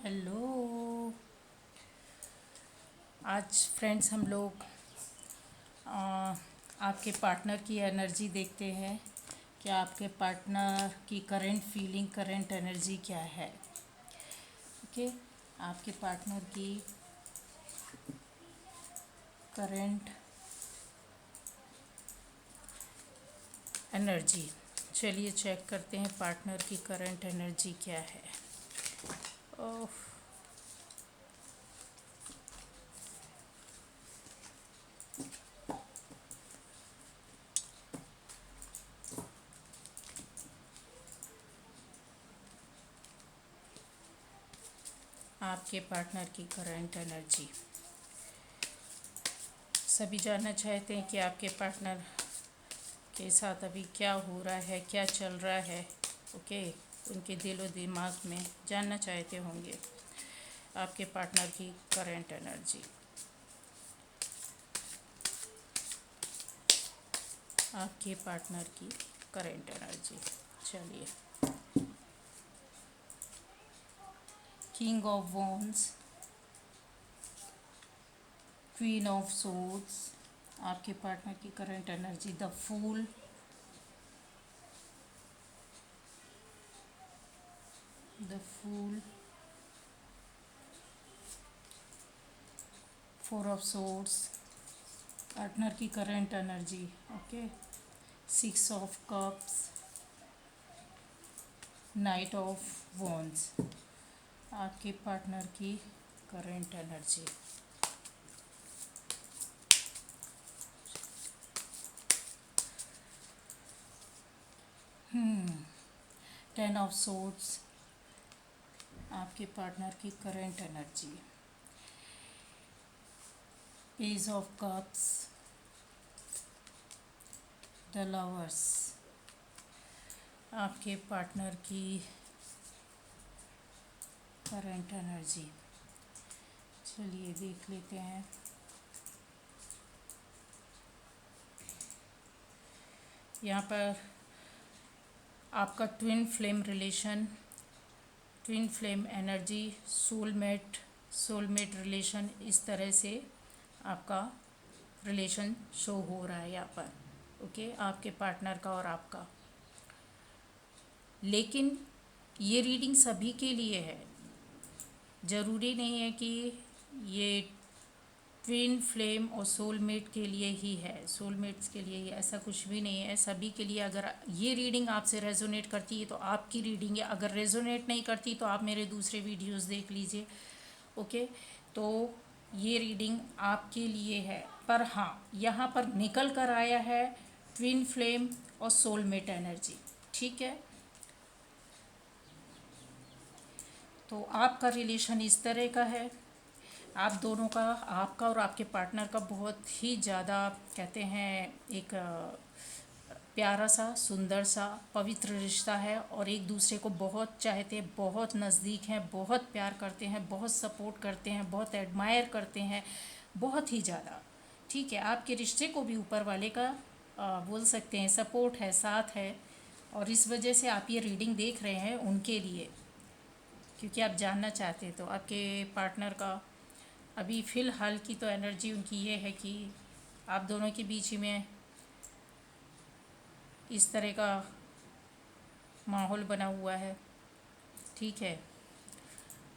Hello. आज friends हम लोग आपके पार्टनर की एनर्जी देखते हैं कि आपके पार्टनर की करंट फीलिंग, करंट एनर्जी क्या है। ओके, आपके पार्टनर की करंट एनर्जी। चलिए चेक करते हैं पार्टनर की करंट एनर्जी क्या है। ओह, आपके पार्टनर की करंट एनर्जी। सभी जानना चाहते हैं कि आपके पार्टनर के साथ अभी क्या हो रहा है, क्या चल रहा है। ओके, उनके दिलो दिमाग में जानना चाहते होंगे आपके पार्टनर की करंट एनर्जी। आपके पार्टनर की करंट एनर्जी। चलिए, king of wands, queen of swords, आपके पार्टनर की current energy. The fool, the fool, four of swords, partner की current energy. Okay, six of cups, knight of wands, आपके partner की current energy. Ten of swords, आपके partner की current energy. Page of cups, the lovers, आपके partner की current energy. चलिए देख लेते हैं। यहाँ पर आपका twin flame relation, twin flame energy, soulmate, soulmate relation, इस तरह से आपका रिलेशन शो हो रहा है यहाँ पर। ओके, आपके पार्टनर का और आपका। लेकिन ये रीडिंग सभी के लिए है। ज़रूरी नहीं है कि ये ट्विन फ्लेम और सोलमेट के लिए ही है, सोलमेट्स के लिए ही, ऐसा कुछ भी नहीं है। सभी के लिए। अगर ये रीडिंग आपसे रेजोनेट करती है तो आपकी रीडिंग है, अगर रेजोनेट नहीं करती तो आप मेरे दूसरे वीडियोस देख लीजिए। ओके, तो ये रीडिंग आपके लिए है। पर हाँ, यहाँ पर निकल कर आया है ट्विन फ्लेम और सोलमेट एनर्जी। ठीक है, तो आपका रिलेशन इस तरह का है। आप दोनों का, आपका और आपके पार्टनर का बहुत ही ज़्यादा, कहते हैं, एक प्यारा सा, सुंदर सा, पवित्र रिश्ता है। और एक दूसरे को बहुत चाहते हैं, बहुत नज़दीक हैं, बहुत प्यार करते हैं, बहुत सपोर्ट करते हैं, बहुत एडमायर करते हैं, बहुत ही ज़्यादा। ठीक है, आपके रिश्ते को भी ऊपर वाले का बोल सकते हैं सपोर्ट है, साथ है। और इस वजह से आप ये रीडिंग देख रहे हैं उनके लिए, क्योंकि आप जानना चाहते हैं। तो आपके पार्टनर का अभी फ़िलहाल की तो एनर्जी उनकी ये है कि आप दोनों के बीच में इस तरह का माहौल बना हुआ है। ठीक है,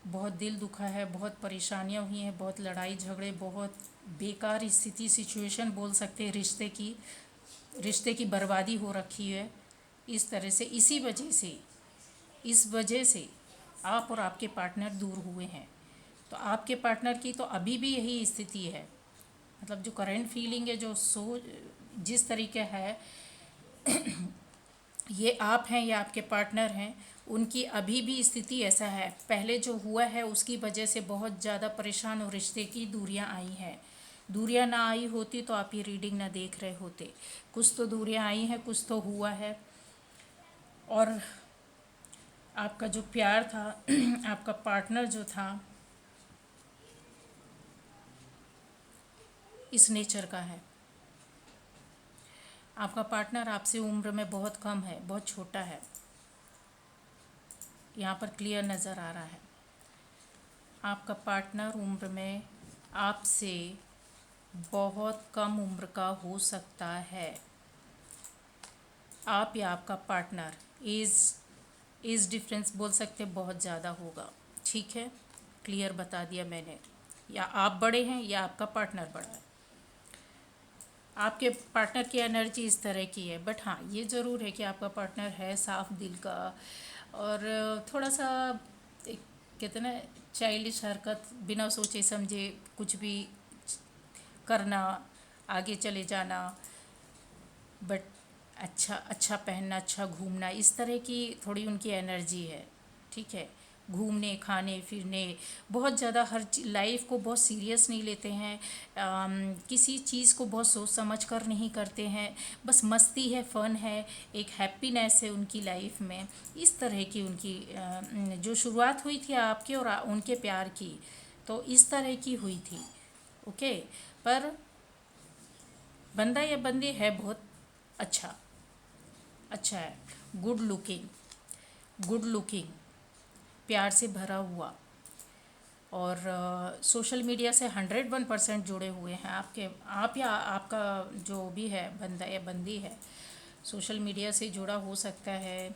बहुत दिल दुखा है, बहुत परेशानियां हुई हैं, बहुत लड़ाई झगड़े, बहुत बेकार स्थिति, सिचुएशन बोल सकते हैं रिश्ते की, रिश्ते की बर्बादी हो रखी है इस तरह से। इसी वजह से, इस वजह से आप और आपके पार्टनर दूर हुए हैं। तो आपके पार्टनर की तो अभी भी यही स्थिति है। मतलब जो करंट फीलिंग है, जो जिस तरीके है, ये आप हैं या आपके पार्टनर हैं, उनकी अभी भी स्थिति ऐसा है। पहले जो हुआ है उसकी वजह से बहुत ज़्यादा परेशान और रिश्ते की दूरियां आई हैं। दूरियां ना आई होती तो आप ये रीडिंग ना देख रहे होते। कुछ तो दूरियां आई हैं, कुछ तो हुआ है। और आपका जो प्यार था आपका पार्टनर जो था, इस नेचर का है। आपका पार्टनर आपसे उम्र में बहुत कम है, बहुत छोटा है, यहाँ पर क्लियर नज़र आ रहा है। आपका पार्टनर उम्र में आपसे बहुत कम उम्र का हो सकता है। आप या आपका पार्टनर एज एज डिफरेंस बोल सकते बहुत ज़्यादा होगा। ठीक है, क्लियर बता दिया मैंने। या आप बड़े हैं या आपका पार्टनर बड़ा है। आपके पार्टनर की एनर्जी इस तरह की है, बट हाँ ये ज़रूर है कि आपका पार्टनर है साफ दिल का, और थोड़ा सा एक कहते हैं ना चाइल्डिश हरकत, बिना सोचे समझे कुछ भी करना, आगे चले जाना, बट अच्छा अच्छा पहनना, अच्छा घूमना, इस तरह की थोड़ी उनकी एनर्जी है। ठीक है, घूमने खाने फिरने बहुत ज़्यादा, हर लाइफ को बहुत सीरियस नहीं लेते हैं। किसी चीज़ को बहुत सोच समझ कर नहीं करते हैं। बस मस्ती है, फ़न है, एक हैप्पीनेस है उनकी लाइफ में। इस तरह की उनकी जो शुरुआत हुई थी आपके और उनके प्यार की, तो इस तरह की हुई थी। ओके, पर बंदा या बंदी है बहुत अच्छा, अच्छा है, गुड लुकिंग, गुड लुकिंग, प्यार से भरा हुआ, और सोशल मीडिया से 101% जुड़े हुए हैं आपके, आप या आपका जो भी है बंदा या बंदी है, सोशल मीडिया से जुड़ा हो सकता है।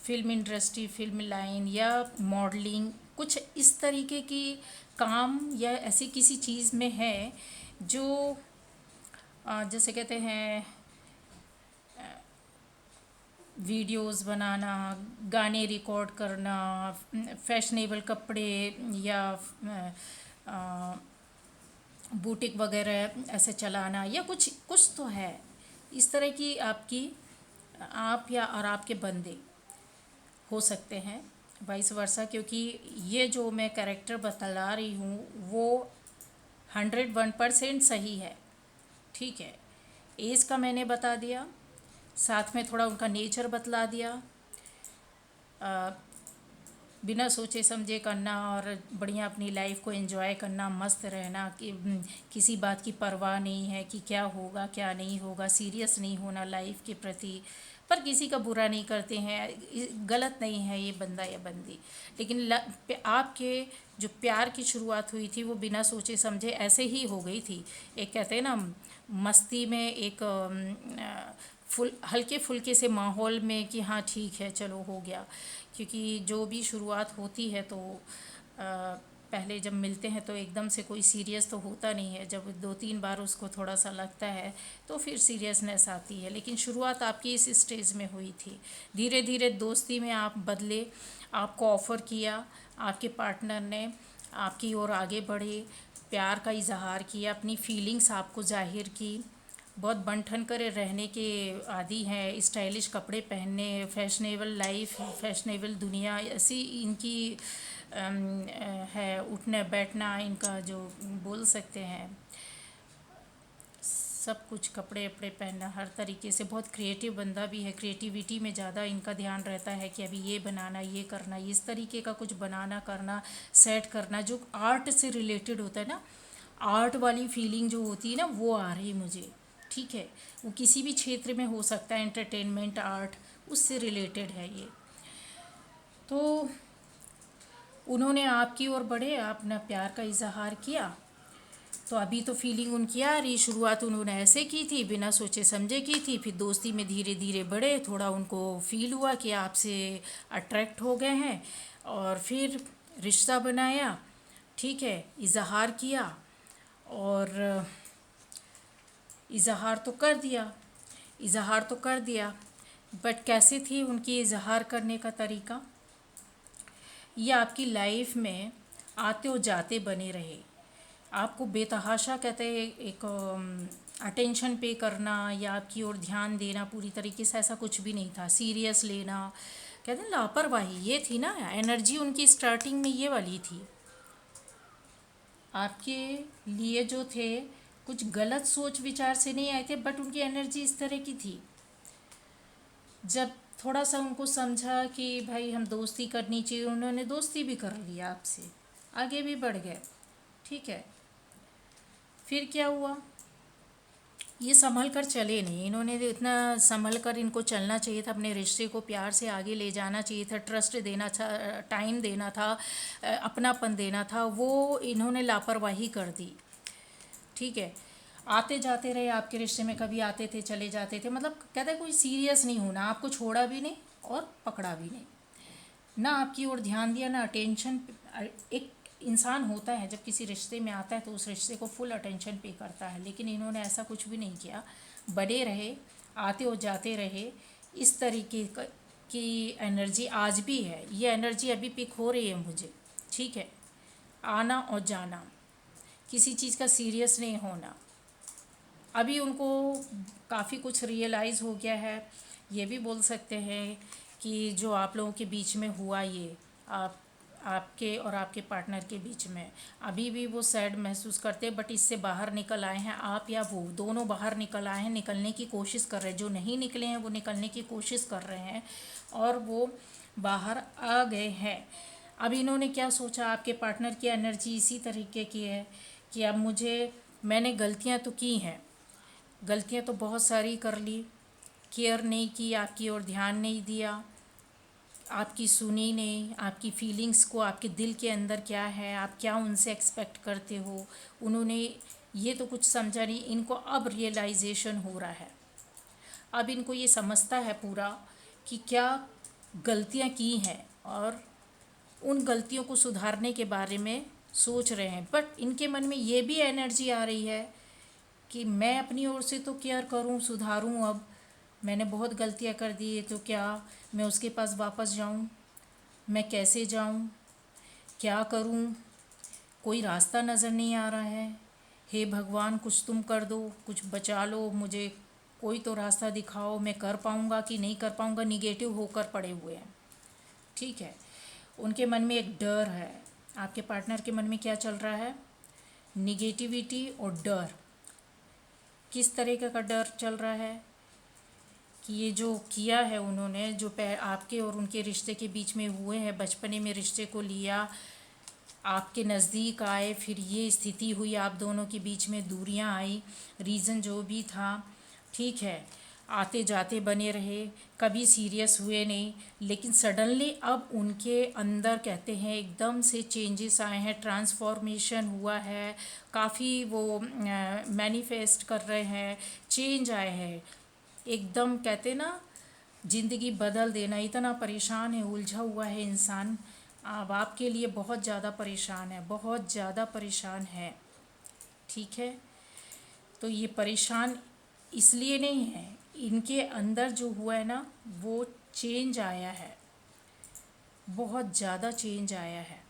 फिल्म इंडस्ट्री, फिल्म लाइन या मॉडलिंग, कुछ इस तरीके की काम या ऐसी किसी चीज़ में है जो जैसे कहते हैं वीडियोस बनाना, गाने रिकॉर्ड करना, फैशनेबल कपड़े या बुटीक वगैरह ऐसे चलाना, या कुछ कुछ तो है इस तरह की आपकी, आप या और आपके बंदे हो सकते हैं, वाइस वर्सा। क्योंकि ये जो मैं कैरेक्टर बतला रही हूँ वो 101% सही है। ठीक है, एज का मैंने बता दिया, साथ में थोड़ा उनका नेचर बतला दिया। बिना सोचे समझे करना और बढ़िया अपनी लाइफ को एंजॉय करना, मस्त रहना, कि किसी बात की परवाह नहीं है कि क्या होगा क्या नहीं होगा, सीरियस नहीं होना लाइफ के प्रति, पर किसी का बुरा नहीं करते हैं, गलत नहीं है ये बंदा या बंदी। लेकिन आपके जो प्यार की शुरुआत हुई थी वो बिना सोचे समझे ऐसे ही हो गई थी। एक कहते हैं ना मस्ती में, एक फुल हल्के फुल्के से माहौल में कि हाँ ठीक है चलो हो गया। क्योंकि जो भी शुरुआत होती है तो पहले जब मिलते हैं तो एकदम से कोई सीरियस तो होता नहीं है, जब 2-3 बार उसको थोड़ा सा लगता है तो फिर सीरियसनेस आती है। लेकिन शुरुआत आपकी इस स्टेज में हुई थी, धीरे धीरे दोस्ती में आप बदले, आपको ऑफ़र किया, आपके पार्टनर ने आपकी ओर आगे बढ़े, प्यार का इजहार किया, अपनी फीलिंग्स आपको जाहिर की। बहुत बन ठन कर रहने के आदी हैं, स्टाइलिश कपड़े पहनने, फैशनेबल लाइफ, फैशनेबल दुनिया, ऐसी इनकी है, उठना बैठना इनका जो बोल सकते हैं, सब कुछ कपड़े वपड़े पहनना हर तरीके से। बहुत क्रिएटिव बंदा भी है, क्रिएटिविटी में ज़्यादा इनका ध्यान रहता है कि अभी ये बनाना, ये करना, इस तरीके का कुछ बनाना करना, सेट करना, जो आर्ट से रिलेटेड होता है ना, आर्ट वाली फीलिंग जो होती है ना वो आ रही मुझे। ठीक है, वो किसी भी क्षेत्र में हो सकता है, एंटरटेनमेंट, आर्ट, उससे रिलेटेड है ये। तो उन्होंने आपकी ओर बढ़े, अपना प्यार का इजहार किया, तो अभी तो फीलिंग उनकी आ रही, शुरुआत उन्होंने ऐसे की थी, बिना सोचे समझे की थी, फिर दोस्ती में धीरे धीरे बढ़े, थोड़ा उनको फील हुआ कि आपसे अट्रैक्ट हो गए हैं, और फिर रिश्ता बनाया। ठीक है, इजहार किया, और इजहार तो कर दिया, इजहार तो कर दिया, बट कैसे थी उनकी इजहार करने का तरीका, ये आपकी लाइफ में आते और जाते बने रहे। आपको बेतहाशा कहते हैं एक अटेंशन पे करना या आपकी ओर ध्यान देना पूरी तरीके से, ऐसा कुछ भी नहीं था। सीरियस लेना, कहते हैं लापरवाही, ये थी ना एनर्जी उनकी स्टार्टिंग में, ये वाली थी। आपके लिए जो थे कुछ गलत सोच विचार से नहीं आए थे, बट उनकी एनर्जी इस तरह की थी। जब थोड़ा सा उनको समझा कि भाई हम दोस्ती करनी चाहिए, उन्होंने दोस्ती भी कर लिया आपसे, आगे भी बढ़ गए। ठीक है, फिर क्या हुआ, ये संभल कर चले नहीं, इन्होंने इतना संभल कर इनको चलना चाहिए था, अपने रिश्ते को प्यार से आगे ले जाना चाहिए था, ट्रस्ट देना था, टाइम देना था, अपनापन देना था, वो इन्होंने लापरवाही कर दी। ठीक है, आते जाते रहे आपके रिश्ते में, कभी आते थे चले जाते थे, मतलब कहते हैं कोई सीरियस नहीं होना, आपको छोड़ा भी नहीं और पकड़ा भी नहीं, ना आपकी ओर ध्यान दिया, ना अटेंशन। एक इंसान होता है जब किसी रिश्ते में आता है तो उस रिश्ते को फुल अटेंशन पे करता है, लेकिन इन्होंने ऐसा कुछ भी नहीं किया, बने रहे, आते और जाते रहे। इस तरीके की एनर्जी आज भी है, ये एनर्जी अभी पिक हो रही है मुझे। ठीक है, आना और जाना, किसी चीज़ का सीरियस नहीं होना। अभी उनको काफ़ी कुछ रियलाइज़ हो गया है, ये भी बोल सकते हैं कि जो आप लोगों के बीच में हुआ ये, आप आपके और आपके पार्टनर के बीच में, अभी भी वो सैड महसूस करते हैं, बट इससे बाहर निकल आए हैं। आप या वो दोनों बाहर निकल आए हैं, निकलने की कोशिश कर रहे हैं, जो नहीं निकले हैं वो निकलने की कोशिश कर रहे हैं और वो बाहर आ गए हैं। अब इन्होंने क्या सोचा, आपके पार्टनर की एनर्जी इसी तरीके की है कि अब मैंने गलतियां तो की हैं, गलतियां तो बहुत सारी कर ली, केयर नहीं की, आपकी ओर ध्यान नहीं दिया, आपकी सुनी नहीं, आपकी फीलिंग्स को, आपके दिल के अंदर क्या है, आप क्या उनसे एक्सपेक्ट करते हो, उन्होंने ये तो कुछ समझा नहीं। इनको अब रियलाइजेशन हो रहा है, अब इनको ये समझता है पूरा कि क्या गलतियां की हैं और उन गलतियों को सुधारने के बारे में सोच रहे हैं। बट इनके मन में ये भी एनर्जी आ रही है कि मैं अपनी ओर से तो केयर करूं, सुधारूं, अब मैंने बहुत गलतियां कर दी है, तो क्या मैं उसके पास वापस जाऊं, मैं कैसे जाऊं, क्या करूं, कोई रास्ता नज़र नहीं आ रहा है, हे भगवान कुछ तुम कर दो, कुछ बचा लो मुझे, कोई तो रास्ता दिखाओ, मैं कर पाऊंगा कि नहीं कर पाऊंगा, निगेटिव होकर पड़े हुए हैं। ठीक है, उनके मन में एक डर है, आपके पार्टनर के मन में क्या चल रहा है, निगेटिविटी और डर। किस तरीके का डर चल रहा है कि ये जो किया है उन्होंने, जो आपके और उनके रिश्ते के बीच में हुए हैं, बचपने में रिश्ते को लिया, आपके नज़दीक आए, फिर ये स्थिति हुई, आप दोनों के बीच में दूरियां आई, रीज़न जो भी था, ठीक है, आते जाते बने रहे, कभी सीरियस हुए नहीं, लेकिन सडनली अब उनके अंदर कहते हैं एकदम से चेंजेस आए हैं, ट्रांसफॉर्मेशन हुआ है, काफ़ी वो मैनिफेस्ट कर रहे हैं, चेंज आए हैं एकदम। कहते ना ज़िंदगी बदल देना, इतना परेशान है, उलझा हुआ है इंसान, अब आपके लिए बहुत ज़्यादा परेशान है, बहुत ज़्यादा परेशान है। ठीक है, तो ये परेशान इसलिए नहीं है, इनके अंदर जो हुआ है ना वो चेंज आया है, बहुत ज़्यादा चेंज आया है।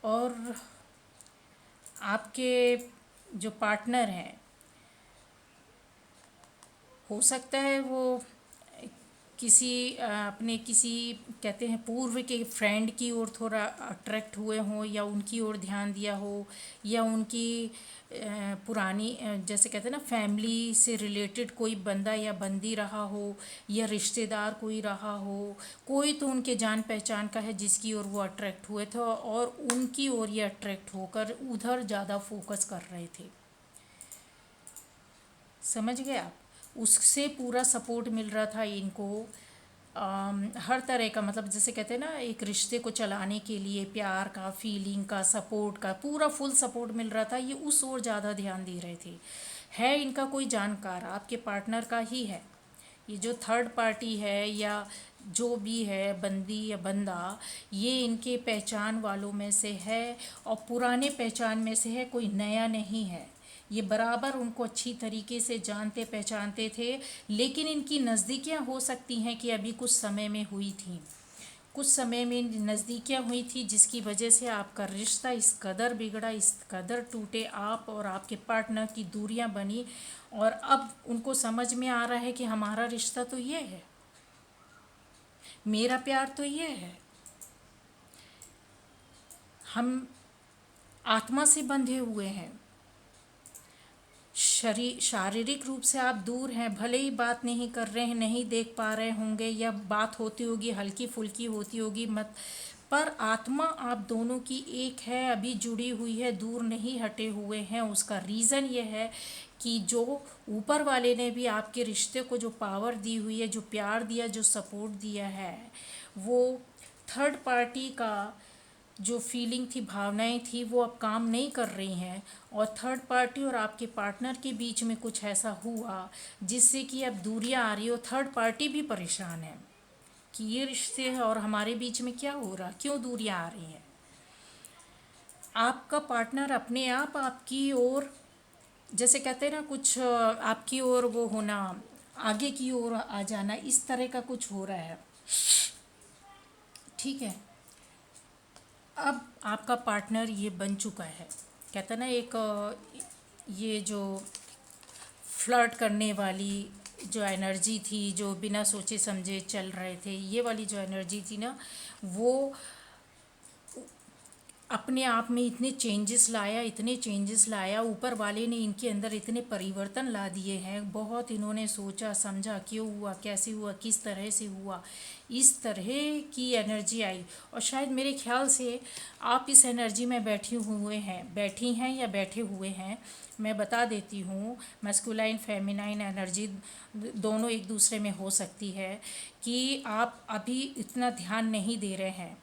और आपके जो पार्टनर हैं, हो सकता है वो किसी अपने किसी कहते हैं पूर्व के फ्रेंड की ओर थोड़ा अट्रैक्ट हुए हों, या उनकी ओर ध्यान दिया हो, या उनकी पुरानी जैसे कहते हैं ना फैमिली से रिलेटेड कोई बंदा या बंदी रहा हो, या रिश्तेदार कोई रहा हो, कोई तो उनके जान पहचान का है जिसकी ओर वो अट्रैक्ट हुए थे और उनकी ओर ये अट्रैक्ट होकर उधर ज़्यादा फोकस कर रहे थे। समझ गए आप, उससे पूरा सपोर्ट मिल रहा था इनको, हर तरह का, मतलब जैसे कहते हैं ना एक रिश्ते को चलाने के लिए प्यार का, फीलिंग का, सपोर्ट का पूरा फुल सपोर्ट मिल रहा था, ये उस ओर ज़्यादा ध्यान दे रहे थे। है इनका कोई जानकार आपके पार्टनर का ही है, ये जो थर्ड पार्टी है या जो भी है बंदी या बंदा, ये इनके पहचान वालों में से है और पुराने पहचान में से है, कोई नया नहीं है। ये बराबर उनको अच्छी तरीके से जानते पहचानते थे, लेकिन इनकी नज़दीकियां हो सकती हैं कि अभी कुछ समय में हुई थी, कुछ समय में नज़दीकियां हुई थी, जिसकी वजह से आपका रिश्ता इस कदर बिगड़ा, इस कदर टूटे, आप और आपके पार्टनर की दूरियां बनी। और अब उनको समझ में आ रहा है कि हमारा रिश्ता तो ये है, मेरा प्यार तो ये है, हम आत्मा से बंधे हुए हैं, शारीरिक रूप से आप दूर हैं, भले ही बात नहीं कर रहे हैं, नहीं देख पा रहे होंगे, या बात होती होगी हल्की फुल्की होती होगी, मत पर आत्मा आप दोनों की एक है, अभी जुड़ी हुई है, दूर नहीं हटे हुए हैं। उसका रीज़न ये है कि जो ऊपर वाले ने भी आपके रिश्ते को जो पावर दी हुई है, जो प्यार दिया, जो सपोर्ट दिया है, वो थर्ड पार्टी का जो फीलिंग थी, भावनाएं थी, वो अब काम नहीं कर रही हैं। और थर्ड पार्टी और आपके पार्टनर के बीच में कुछ ऐसा हुआ जिससे कि अब दूरियां आ रही हो। थर्ड पार्टी भी परेशान है कि ये रिश्ते और हमारे बीच में क्या हो रहा, क्यों दूरियां आ रही हैं। आपका पार्टनर अपने आप आपकी ओर, जैसे कहते हैं ना, कुछ आपकी ओर वो होना, आगे की ओर आ जाना, इस तरह का कुछ हो रहा है। ठीक है, अब आपका पार्टनर ये बन चुका है। कहते हैं ना, एक ये जो फ्लर्ट करने वाली जो एनर्जी थी, जो बिना सोचे समझे चल रहे थे, ये वाली जो एनर्जी थी ना, वो अपने आप में इतने चेंजेस लाया, इतने चेंजेस लाया, ऊपर वाले ने इनके अंदर इतने परिवर्तन ला दिए हैं। बहुत इन्होंने सोचा समझा, क्यों हुआ, कैसे हुआ, किस तरह से हुआ, इस तरह की एनर्जी आई। और शायद मेरे ख्याल से आप इस एनर्जी में बैठी हैं या बैठे हुए हैं। मैं बता देती हूँ, मैस्कुलाइन फेमिनाइन एनर्जी दोनों एक दूसरे में हो सकती है कि आप अभी इतना ध्यान नहीं दे रहे हैं।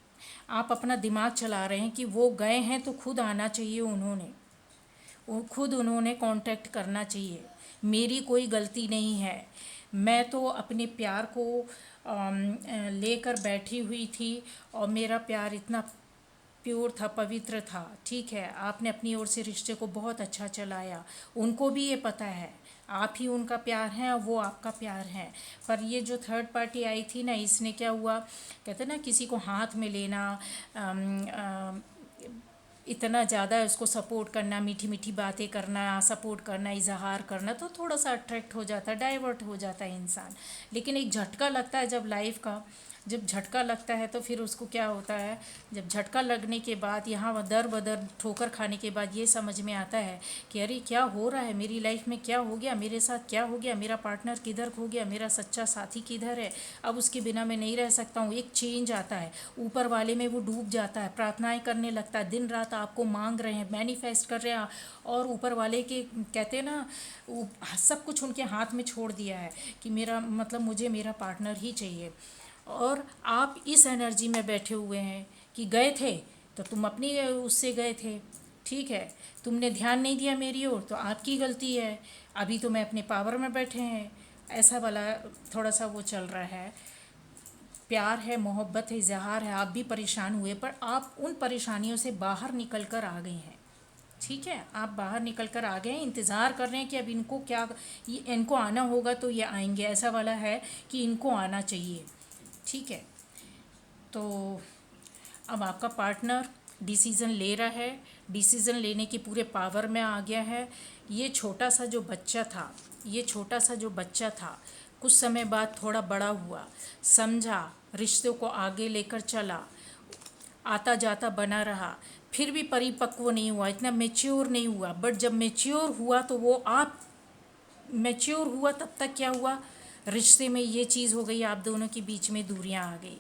आप अपना दिमाग चला रहे हैं कि वो गए हैं तो खुद आना चाहिए, खुद उन्होंने कांटेक्ट करना चाहिए, मेरी कोई गलती नहीं है। मैं तो अपने प्यार को लेकर बैठी हुई थी और मेरा प्यार इतना प्योर था, पवित्र था। ठीक है, आपने अपनी ओर से रिश्ते को बहुत अच्छा चलाया, उनको भी ये पता है आप ही उनका प्यार है और वो आपका प्यार है। पर ये जो थर्ड पार्टी आई थी ना, इसने क्या हुआ, कहते ना, किसी को हाथ में लेना, इतना ज़्यादा उसको सपोर्ट करना, मीठी मीठी बातें करना, सपोर्ट करना, इजहार करना, तो थोड़ा सा अट्रैक्ट हो जाता है, डाइवर्ट हो जाता है इंसान। लेकिन एक झटका लगता है जब लाइफ का, जब झटका लगता है तो फिर उसको क्या होता है, जब झटका लगने के बाद, यहाँ दर बदर ठोकर खाने के बाद ये समझ में आता है कि अरे क्या हो रहा है मेरी लाइफ में, क्या हो गया मेरे साथ, क्या हो गया, मेरा पार्टनर किधर खो गया, मेरा सच्चा साथी किधर है, अब उसके बिना मैं नहीं रह सकता हूँ। एक चेंज आता है, ऊपर वाले में वो डूब जाता है, प्रार्थनाएं करने लगता है, दिन रात आपको मांग रहे हैं, मैनिफेस्ट कर रहे हैं। और ऊपर वाले के कहते हैं ना, सब कुछ उनके हाथ में छोड़ दिया है कि मेरा मतलब मुझे मेरा पार्टनर ही चाहिए। और आप इस एनर्जी में बैठे हुए हैं कि गए थे तो तुम अपनी उससे गए थे, ठीक है, तुमने ध्यान नहीं दिया मेरी ओर तो आपकी गलती है, अभी तो मैं अपने पावर में बैठे हैं, ऐसा वाला थोड़ा सा वो चल रहा है। प्यार है, मोहब्बत है, इजहार है, आप भी परेशान हुए, पर आप उन परेशानियों से बाहर निकल कर आ गए हैं। ठीक है, आप बाहर निकल कर आ गए हैं, इंतज़ार कर रहे हैं कि अब इनको क्या, ये इनको आना होगा तो ये आएंगे, ऐसा वाला है कि इनको आना चाहिए। ठीक है, तो अब आपका पार्टनर डिसीज़न ले रहा है, डिसीज़न लेने की पूरे पावर में आ गया है। ये छोटा सा जो बच्चा था, ये छोटा सा जो बच्चा था, कुछ समय बाद थोड़ा बड़ा हुआ, समझा, रिश्तों को आगे लेकर चला, आता जाता बना रहा, फिर भी परिपक्व नहीं हुआ, इतना मेच्योर नहीं हुआ। बट जब मेच्योर हुआ तो वो आप मैच्योर हुआ, तब तक क्या हुआ, रिश्ते में ये चीज़ हो गई, आप दोनों के बीच में दूरियां आ गई।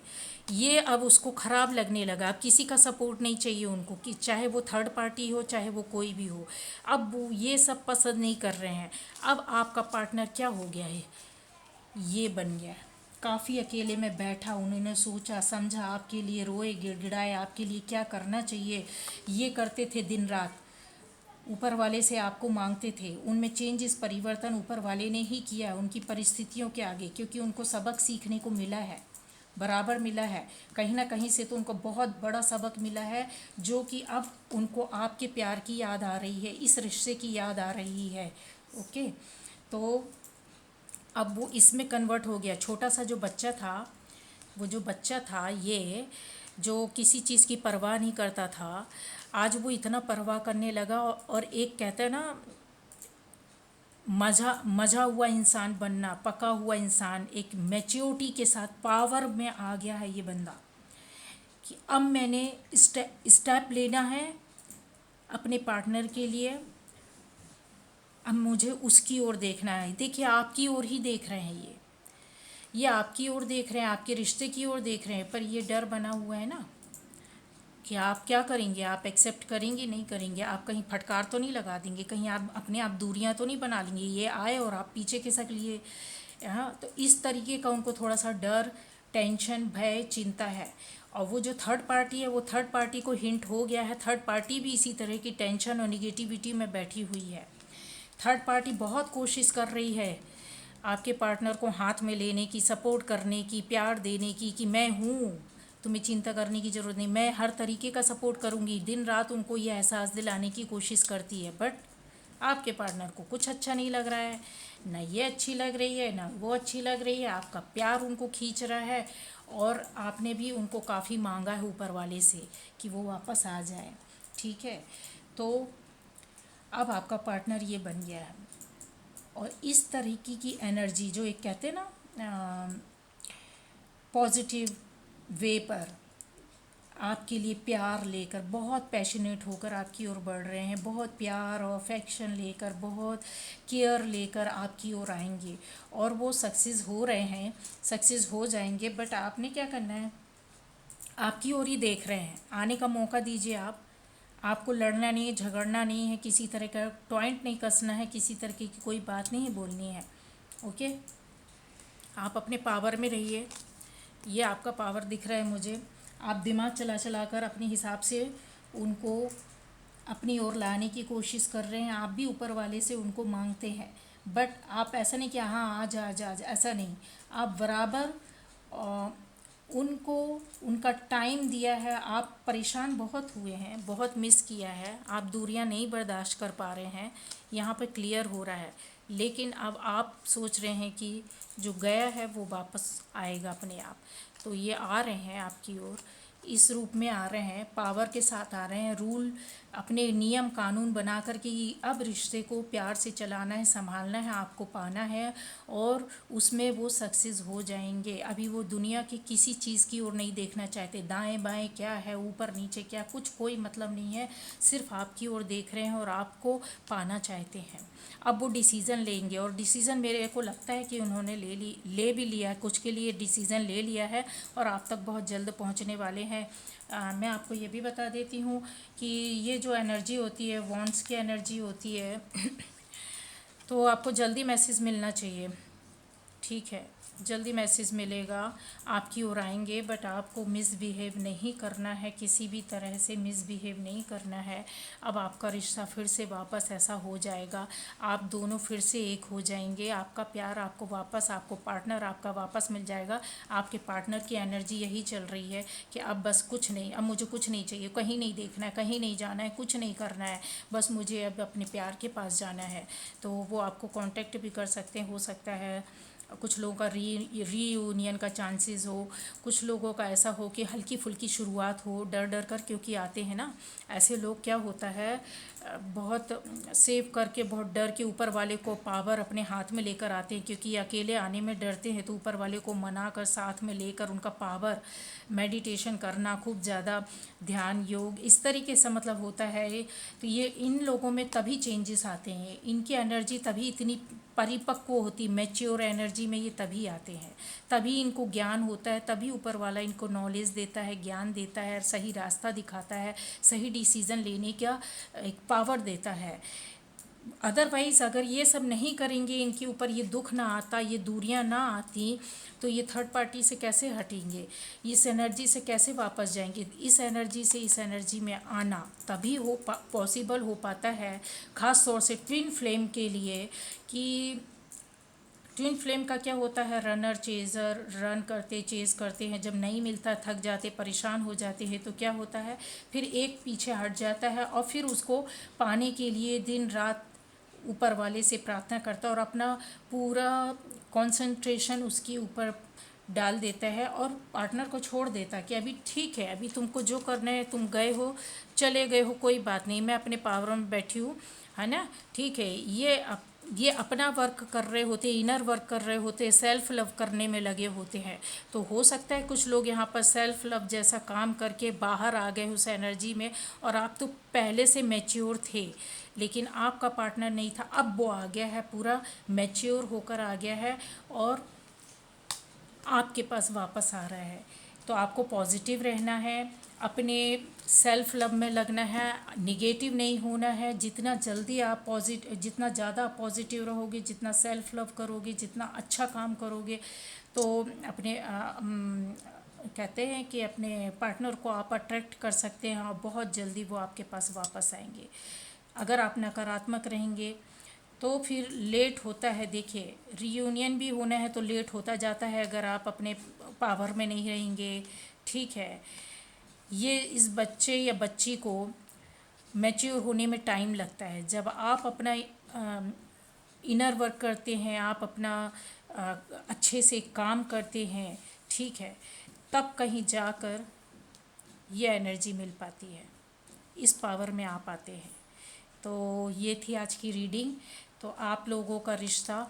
ये अब उसको ख़राब लगने लगा, अब किसी का सपोर्ट नहीं चाहिए उनको, कि चाहे वो थर्ड पार्टी हो, चाहे वो कोई भी हो, अब वो ये सब पसंद नहीं कर रहे हैं। अब आपका पार्टनर क्या हो गया है, ये बन गया है, काफ़ी अकेले में बैठा, उन्होंने सोचा समझा, आपके लिए रोए गिड़गिड़ाए, आपके लिए क्या करना चाहिए ये करते थे दिन रात, ऊपर वाले से आपको मांगते थे। उनमें चेंजेस, परिवर्तन ऊपर वाले ने ही किया है उनकी परिस्थितियों के आगे, क्योंकि उनको सबक सीखने को मिला है, बराबर मिला है, कहीं ना कहीं से तो उनको बहुत बड़ा सबक मिला है, जो कि अब उनको आपके प्यार की याद आ रही है, इस रिश्ते की याद आ रही है। ओके, तो अब वो इसमें कन्वर्ट हो गया। छोटा सा जो बच्चा था, वो जो बच्चा था, ये जो किसी चीज़ की परवाह नहीं करता था, आज वो इतना परवाह करने लगा। और एक कहते हैं ना, मजा हुआ इंसान बनना, पका हुआ इंसान, एक मैच्योरिटी के साथ पावर में आ गया है ये बंदा, कि अब मैंने स्टेप लेना है अपने पार्टनर के लिए, अब मुझे उसकी ओर देखना है। देखिए, आपकी ओर ही देख रहे हैं ये आपकी ओर देख रहे हैं, आपके रिश्ते की ओर देख रहे हैं, पर ये डर बना हुआ है ना, कि आप क्या करेंगे, आप एक्सेप्ट करेंगे नहीं करेंगे, आप कहीं फटकार तो नहीं लगा देंगे, कहीं आप अपने आप दूरियां तो नहीं बना लेंगे, ये आए और आप पीछे खिसक लिए। हाँ, तो इस तरीके का उनको थोड़ा सा डर, टेंशन, भय, चिंता है। और वो जो थर्ड पार्टी है, वो थर्ड पार्टी को हिंट हो गया है, थर्ड पार्टी भी इसी तरह की टेंशन और निगेटिविटी में बैठी हुई है। थर्ड पार्टी बहुत कोशिश कर रही है आपके पार्टनर को हाथ में लेने की, सपोर्ट करने की, प्यार देने की, कि मैं हूँ, तुम्हें चिंता करने की ज़रूरत नहीं, मैं हर तरीके का सपोर्ट करूँगी। दिन रात उनको ये एहसास दिलाने की कोशिश करती है, बट आपके पार्टनर को कुछ अच्छा नहीं लग रहा है, ना ये अच्छी लग रही है ना वो अच्छी लग रही है। आपका प्यार उनको खींच रहा है, और आपने भी उनको काफ़ी मांगा है ऊपर वाले से कि वो वापस आ जाए। ठीक है, तो अब आपका पार्टनर ये बन गया है। और इस तरीके की एनर्जी जो एक कहते हैं ना पॉजिटिव वे पर आपके लिए प्यार लेकर, बहुत पैशनेट होकर आपकी ओर बढ़ रहे हैं, बहुत प्यार और अफेक्शन लेकर, बहुत केयर लेकर आपकी ओर आएंगे, और वो सक्सेस हो रहे हैं, सक्सेस हो जाएंगे। बट आपने क्या करना है, आपकी ओर ही देख रहे हैं, आने का मौका दीजिए। आप, आपको लड़ना नहीं है, झगड़ना नहीं है, किसी तरह का टॉइंट नहीं कसना है, किसी तरह की कोई बात नहीं बोलनी है। ओके, आप अपने पावर में रहिए। ये आपका पावर दिख रहा है मुझे। आप दिमाग चला चला कर अपने हिसाब से उनको अपनी ओर लाने की कोशिश कर रहे हैं। आप भी ऊपर वाले से उनको मांगते हैं, बट आप ऐसा नहीं कि हाँ आ जा आ जा, ऐसा नहीं। आप बराबर अ, उनको उनका टाइम दिया है। आप परेशान बहुत हुए हैं, बहुत मिस किया है, आप दूरियां नहीं बर्दाश्त कर पा रहे हैं, यहाँ पे क्लियर हो रहा है। लेकिन अब आप सोच रहे हैं कि जो गया है वो वापस आएगा अपने आप। तो ये आ रहे हैं आपकी ओर, इस रूप में आ रहे हैं, पावर के साथ आ रहे हैं, रूल अपने नियम कानून बना कर के अब रिश्ते को प्यार से चलाना है, संभालना है, आपको पाना है, और उसमें वो सक्सेस हो जाएंगे। अभी वो दुनिया की किसी चीज़ की ओर नहीं देखना चाहते, दाएं बाएं क्या है, ऊपर नीचे क्या, कुछ कोई मतलब नहीं है, सिर्फ आपकी ओर देख रहे हैं और आपको पाना चाहते हैं। अब वो डिसीज़न लेंगे, और डिसीज़न मेरे को लगता है कि उन्होंने ले भी लिया है, कुछ के लिए डिसीज़न ले लिया है, और आप तक बहुत जल्द पहुंचने वाले हैं। मैं आपको ये भी बता देती हूँ कि ये जो एनर्जी होती है, वॉन्ट्स की एनर्जी होती है, तो आपको जल्दी मैसेज मिलना चाहिए। ठीक है, जल्दी मैसेज मिलेगा, आपकी ओर आएंगे, बट आपको मिसबिहेव नहीं करना है, किसी भी तरह से मिसबिहेव नहीं करना है। अब आपका रिश्ता फिर से वापस ऐसा हो जाएगा, आप दोनों फिर से एक हो जाएंगे, आपका प्यार आपको वापस, आपको पार्टनर आपका वापस मिल जाएगा। आपके पार्टनर की एनर्जी यही चल रही है कि अब बस कुछ नहीं, अब मुझे कुछ नहीं चाहिए, कहीं नहीं देखना है, कहीं नहीं जाना है, कुछ नहीं करना है, बस मुझे अब अपने प्यार के पास जाना है। तो वो आपको कांटेक्ट भी कर सकते हैं, हो सकता है कुछ लोगों का रीयूनियन का चांसेस हो, कुछ लोगों का ऐसा हो कि हल्की फुल्की शुरुआत हो, डर डर कर, क्योंकि आते हैं ना ऐसे लोग, क्या होता है बहुत सेव करके, बहुत डर के ऊपर वाले को पावर अपने हाथ में लेकर आते हैं, क्योंकि अकेले आने में डरते हैं, तो ऊपर वाले को मना कर साथ में लेकर उनका पावर, मेडिटेशन करना, खूब ज़्यादा ध्यान योग, इस तरीके से मतलब होता है। तो ये इन लोगों में तभी चेंजेस आते हैं, इनकी एनर्जी तभी इतनी परिपक्व होती, मैच्योर एनर्जी में ये तभी आते हैं, तभी इनको ज्ञान होता है, तभी ऊपर वाला इनको नॉलेज देता है, ज्ञान देता है, सही रास्ता दिखाता है, सही डिसीज़न लेने का एक पावर देता है। अदरवाइज़ अगर ये सब नहीं करेंगे, इनके ऊपर ये दुख ना आता, ये दूरियां ना आती, तो ये थर्ड पार्टी से कैसे हटेंगे, इस एनर्जी से कैसे वापस जाएंगे। इस एनर्जी से इस एनर्जी में आना तभी पॉसिबल हो पाता है, ख़ास तौर से ट्विन फ्लेम के लिए। कि ट्विन फ्लेम का क्या होता है, रनर चेज़र, रन करते चेज़ करते हैं, जब नहीं मिलता थक जाते, परेशान हो जाते हैं, तो क्या होता है, फिर एक पीछे हट जाता है, और फिर उसको पाने के लिए दिन रात ऊपर वाले से प्रार्थना करता है, और अपना पूरा कंसंट्रेशन उसके ऊपर डाल देता है, और पार्टनर को छोड़ देता है कि अभी ठीक है, अभी तुमको जो करना है, तुम गए हो, चले गए हो, कोई बात नहीं, मैं अपने पावर में बैठी हूँ, है ना, ठीक है। ये अपना वर्क कर रहे होते, इनर वर्क कर रहे होते, सेल्फ लव करने में लगे होते हैं। तो हो सकता है कुछ लोग यहाँ पर सेल्फ लव जैसा काम करके बाहर आ गए उस एनर्जी में, और आप तो पहले से मैच्योर थे, लेकिन आपका पार्टनर नहीं था, अब वो आ गया है, पूरा मैच्योर होकर आ गया है, और आपके पास वापस आ रहा है। तो आपको पॉजिटिव रहना है, अपने सेल्फ लव में लगना है, निगेटिव नहीं होना है। जितना ज़्यादा पॉजिटिव रहोगे, जितना सेल्फ लव करोगे, जितना अच्छा काम करोगे, तो अपने कहते हैं कि अपने पार्टनर को आप अट्रैक्ट कर सकते हैं और बहुत जल्दी वो आपके पास वापस आएंगे। अगर आप नकारात्मक रहेंगे तो फिर लेट होता है। देखिए, रीयूनियन भी होना है तो लेट होता जाता है अगर आप अपने पावर में नहीं रहेंगे। ठीक है, ये इस बच्चे या बच्ची को मैच्योर होने में टाइम लगता है। जब आप अपना इनर वर्क करते हैं, आप अपना अच्छे से काम करते हैं, ठीक है, तब कहीं जाकर ये एनर्जी मिल पाती है, इस पावर में आ पाते हैं। तो ये थी आज की रीडिंग। तो आप लोगों का रिश्ता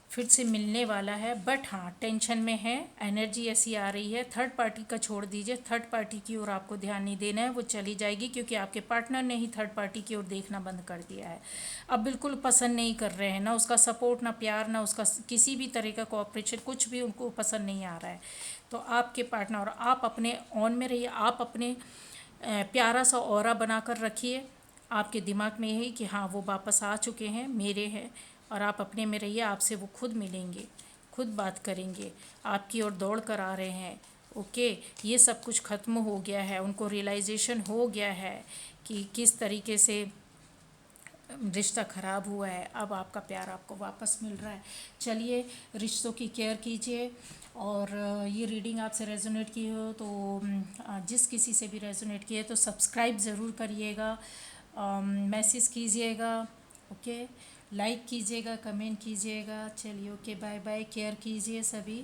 फिर से मिलने वाला है, बट हाँ, टेंशन में है, एनर्जी ऐसी आ रही है। थर्ड पार्टी का छोड़ दीजिए, थर्ड पार्टी की ओर आपको ध्यान नहीं देना है, वो चली जाएगी, क्योंकि आपके पार्टनर ने ही थर्ड पार्टी की ओर देखना बंद कर दिया है। अब बिल्कुल पसंद नहीं कर रहे हैं, ना उसका सपोर्ट, ना प्यार, ना उसका किसी भी तरह का कोऑपरेशन, कुछ भी उनको पसंद नहीं आ रहा है। तो आपके पार्टनर और आप अपने ऑन में रहिए, आप अपने प्यारा सा ऑरा बनाकर रखिए आपके दिमाग में यही कि हाँ, वो वापस आ चुके हैं, मेरे हैं। और आप अपने में रहिए, आपसे वो खुद मिलेंगे, खुद बात करेंगे, आपकी ओर दौड़ कर आ रहे हैं। ओके, ये सब कुछ ख़त्म हो गया है, उनको रियलाइजेशन हो गया है कि किस तरीके से रिश्ता ख़राब हुआ है। अब आपका प्यार आपको वापस मिल रहा है। चलिए, रिश्तों की केयर कीजिए। और ये रीडिंग आपसे रेजोनेट की हो तो जिस किसी से भी रेजोनेट की है तो सब्सक्राइब ज़रूर करिएगा, मैसेज कीजिएगा, ओके, लाइक कीजिएगा, कमेंट कीजिएगा। चलिए, ओके, बाय बाय, केयर कीजिए सभी।